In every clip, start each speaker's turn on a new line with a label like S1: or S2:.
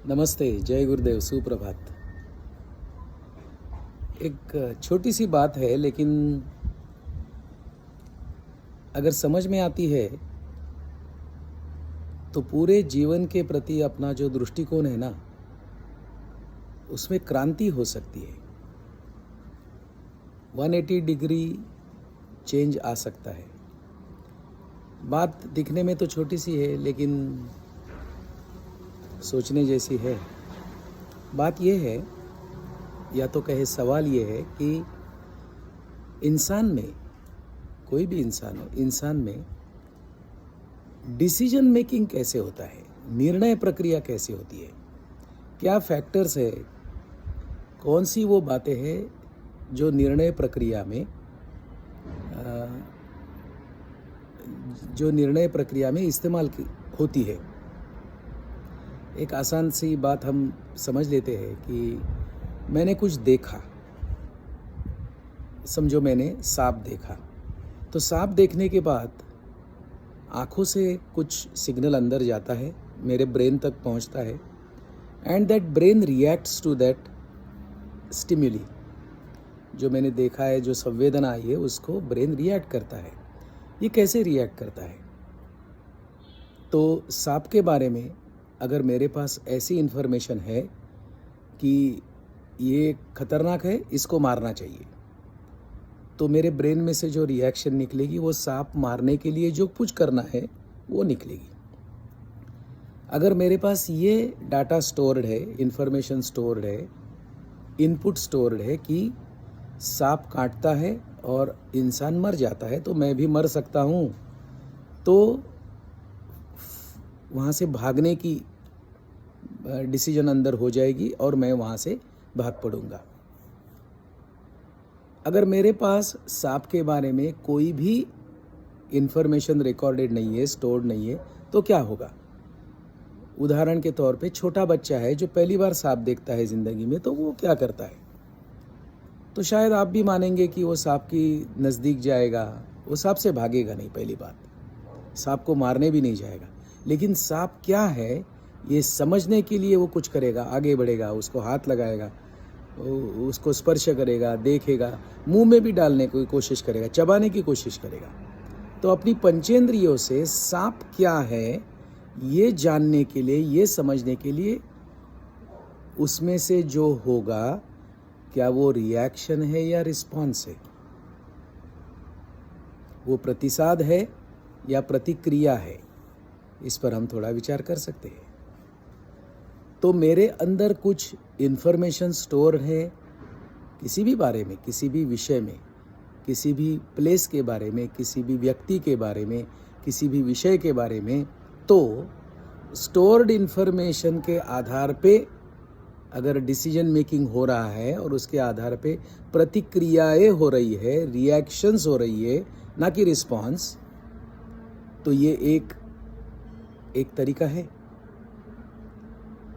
S1: नमस्ते, जय गुरुदेव, सुप्रभात। एक छोटी सी बात है लेकिन अगर समझ में आती है तो पूरे जीवन के प्रति अपना जो दृष्टिकोण है ना, उसमें क्रांति हो सकती है। 180 डिग्री चेंज आ सकता है। बात दिखने में तो छोटी सी है लेकिन सोचने जैसी है। बात यह है, या तो कहे सवाल ये है कि इंसान में, कोई भी इंसान हो, इंसान में डिसीजन मेकिंग कैसे होता है, निर्णय प्रक्रिया कैसे होती है, क्या फैक्टर्स है, कौन सी वो बातें हैं जो निर्णय प्रक्रिया में इस्तेमाल होती है। एक आसान सी बात हम समझ लेते हैं कि मैंने कुछ देखा, समझो मैंने सांप देखा, तो सांप देखने के बाद आँखों से कुछ सिग्नल अंदर जाता है, मेरे ब्रेन तक पहुंचता है, and that brain reacts to that stimuli. जो मैंने देखा है, जो संवेदना आई है, उसको ब्रेन रिएक्ट करता है। ये कैसे रिएक्ट करता है? तो सांप के बारे में अगर मेरे पास ऐसी इन्फॉर्मेशन है कि ये खतरनाक है, इसको मारना चाहिए, तो मेरे ब्रेन में से जो रिएक्शन निकलेगी वो सांप मारने के लिए जो कुछ करना है वो निकलेगी। अगर मेरे पास ये डाटा स्टोर्ड है, इन्फॉर्मेशन स्टोर्ड है, इनपुट स्टोर्ड है कि सांप काटता है और इंसान मर जाता है, तो मैं भी मर सकता हूँ, तो वहाँ से भागने की डिसीजन अंदर हो जाएगी और मैं वहाँ से भाग पड़ूंगा। अगर मेरे पास सांप के बारे में कोई भी इंफॉर्मेशन रिकॉर्डेड नहीं है, स्टोर्ड नहीं है, तो क्या होगा? उदाहरण के तौर पे छोटा बच्चा है जो पहली बार सांप देखता है ज़िंदगी में, तो वो क्या करता है? तो शायद आप भी मानेंगे कि वो सांप की नज़दीक जाएगा, वो सांप से भागेगा नहीं, पहली बात, सांप को मारने भी नहीं जाएगा। लेकिन सांप क्या है ये समझने के लिए वो कुछ करेगा, आगे बढ़ेगा, उसको हाथ लगाएगा, उसको स्पर्श करेगा, देखेगा, मुंह में भी डालने की कोशिश करेगा, चबाने की कोशिश करेगा। तो अपनी पंचेंद्रियों से सांप क्या है ये जानने के लिए, ये समझने के लिए, उसमें से जो होगा क्या वो रिएक्शन है या रिस्पॉन्स है, वो प्रतिसाद है या प्रतिक्रिया है, इस पर हम थोड़ा विचार कर सकते हैं। तो मेरे अंदर कुछ इन्फॉर्मेशन स्टोर है किसी भी बारे में, किसी भी विषय में, किसी भी प्लेस के बारे में, किसी भी व्यक्ति के बारे में, किसी भी विषय के बारे में, तो स्टोर्ड इन्फॉर्मेशन के आधार पे अगर डिसीजन मेकिंग हो रहा है और उसके आधार पे प्रतिक्रियाएं हो रही है, रिएक्शंस हो रही है, ना कि रिस्पॉन्स, तो ये एक तरीका है।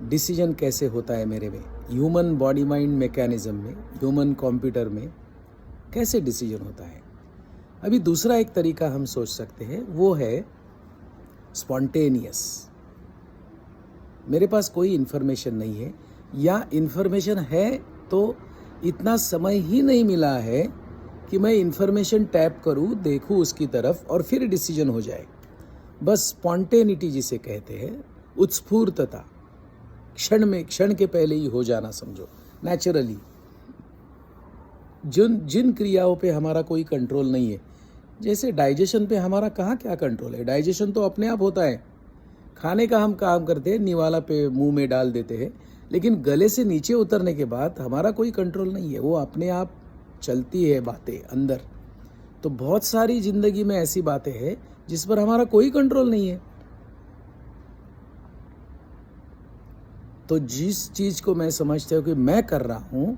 S1: डिसीजन कैसे होता है मेरे में, ह्यूमन बॉडी माइंड मैकेनिज्म में, ह्यूमन कंप्यूटर में कैसे डिसीजन होता है। अभी दूसरा एक तरीका हम सोच सकते हैं, वो है स्पॉन्टेनियस। मेरे पास कोई इन्फॉर्मेशन नहीं है, या इन्फॉर्मेशन है तो इतना समय ही नहीं मिला है कि मैं इन्फॉर्मेशन टैप करूं, देखूं उसकी तरफ और फिर डिसीजन हो जाए। बस स्पॉन्टेनिटी जिसे कहते हैं, उत्स्फूर्तता, क्षण के पहले ही हो जाना, समझो नेचुरली। जिन क्रियाओं पे हमारा कोई कंट्रोल नहीं है, जैसे डाइजेशन पे हमारा कहाँ क्या कंट्रोल है, डाइजेशन तो अपने आप होता है। खाने का हम काम करते हैं, निवाला पे मुंह में डाल देते हैं, लेकिन गले से नीचे उतरने के बाद हमारा कोई कंट्रोल नहीं है, वो अपने आप चलती है बातें अंदर। तो बहुत सारी जिंदगी में ऐसी बातें हैं जिस पर हमारा कोई कंट्रोल नहीं है। तो जिस चीज़ को मैं समझता हूँ कि मैं कर रहा हूँ,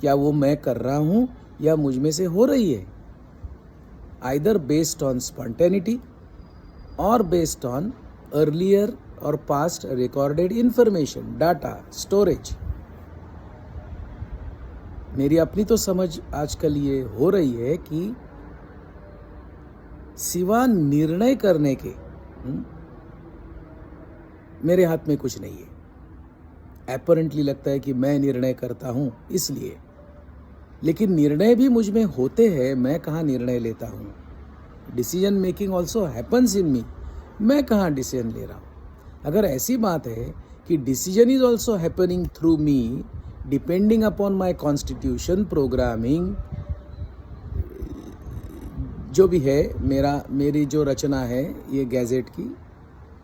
S1: क्या वो मैं कर रहा हूँ या मुझ में से हो रही है, आइदर बेस्ड ऑन स्पॉन्टेनिटी और बेस्ड ऑन अर्लियर और past recorded information, data storage. मेरी अपनी तो समझ आजकल ये हो रही है कि सिवा निर्णय करने के मेरे हाथ में कुछ नहीं है। एपरेंटली लगता है कि मैं निर्णय करता हूँ इसलिए, लेकिन निर्णय भी मुझ में होते हैं, मैं कहाँ निर्णय लेता हूँ। Decision making also happens in me, मैं कहाँ डिसीजन ले रहा हूँ। अगर ऐसी बात है कि decision is also happening through me, depending upon my constitution, programming, जो भी है मेरी जो रचना है ये गैजेट की,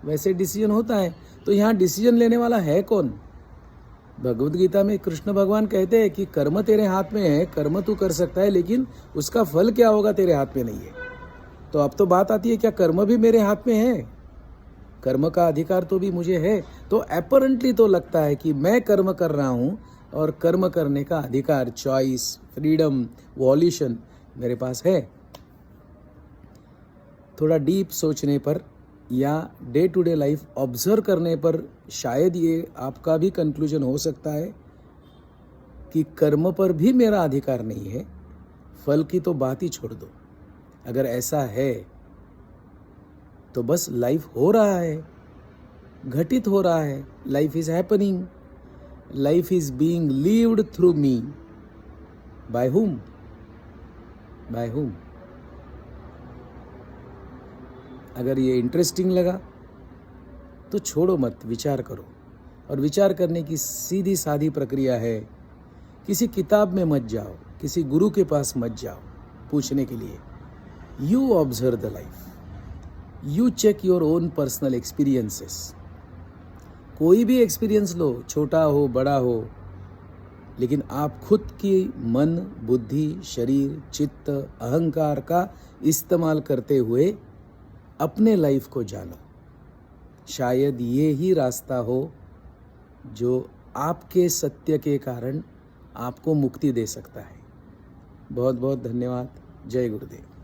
S1: वैसे डिसीजन होता है। तो यहाँ डिसीजन लेने वाला है कौन? भगवद गीता में कृष्ण भगवान कहते हैं कि कर्म तेरे हाथ में है, कर्म तू कर सकता है, लेकिन उसका फल क्या होगा तेरे हाथ में नहीं है। तो अब तो बात आती है, क्या कर्म भी मेरे हाथ में है? कर्म का अधिकार तो भी मुझे है। तो अपरेंटली तो लगता है कि मैं कर्म कर रहा हूँ और कर्म करने का अधिकार, चॉइस, फ्रीडम, वॉल्यूशन मेरे पास है। थोड़ा डीप सोचने पर या day to day life observe करने पर शायद ये आपका भी कंक्लूजन हो सकता है कि कर्म पर भी मेरा अधिकार नहीं है, फल की तो बात ही छोड़ दो। अगर ऐसा है तो बस लाइफ हो रहा है, घटित हो रहा है, life is happening, life is being lived through me. By whom? By whom? अगर ये इंटरेस्टिंग लगा तो छोड़ो मत, विचार करो। और विचार करने की सीधी सादी प्रक्रिया है, किसी किताब में मत जाओ, किसी गुरु के पास मत जाओ पूछने के लिए। You observe the life, you check your own personal experiences. कोई भी एक्सपीरियंस लो, छोटा हो बड़ा हो, लेकिन आप खुद की मन, बुद्धि, शरीर, चित्त, अहंकार का इस्तेमाल करते हुए अपने लाइफ को जानो। शायद ये ही रास्ता हो जो आपके सत्य के कारण आपको मुक्ति दे सकता है। बहुत बहुत धन्यवाद। जय गुरुदेव।